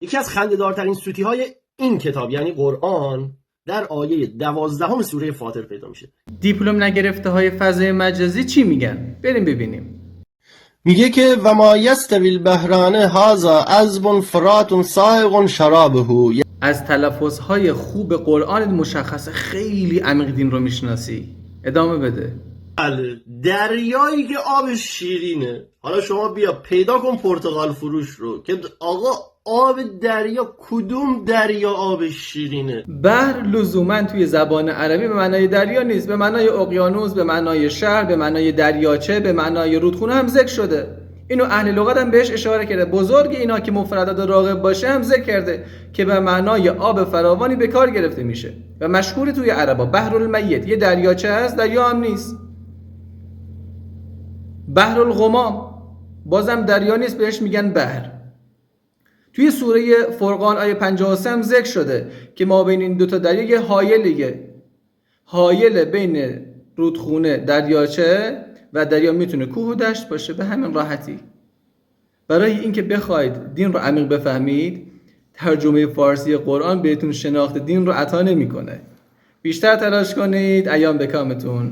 یکی از خنده‌دارترین سوتی‌های این کتاب یعنی قرآن در آیه 12 سوره فاطر پیدا میشه. دیپلم نگرفته های فضای مجازی چی میگن؟ بریم ببینیم. میگه که و ما یستوی البحران هذا عذب فرات سائغ شرابه. از تلفظهای خوب قرآن مشخصه خیلی عمیق دین رو میشناسی. ادامه بده. بله، دریایی که آبش شیرینه. حالا شما بیا پیدا کن پرتقال فروش رو که آقا آب دریا کدوم دریا آبش شیرینه؟ بحر لزوما توی زبان عربی به معنای دریا نیست، به معنای اقیانوس، به معنای شهر، به معنای دریاچه، به معنای رودخونه هم ذکر شده. اینو اهل لغت هم بهش اشاره کرده. بزرگ اینا که مفردات راغب باشه هم ذکر کرده که به معنای آب فراوانی به کار گرفته میشه و مشهور توی عربا. بحر المیت یه دریاچه هست، دریا هم نیست. بحر الغمام بازم دریا نیست، بهش میگن بحر. توی سوره فرقان آیه 53 هم ذکر شده که ما بین این دوتا دریا یه حایلیه. حایل بین رودخونه دریاچه و دریا میتونه کوه و دشت باشه به همین راحتی. برای اینکه بخواید دین رو عمیق بفهمید، ترجمه فارسی قرآن بهتون شناخت دین رو عطا نمیکنه. بیشتر تلاش کنید، ایام به کامتون.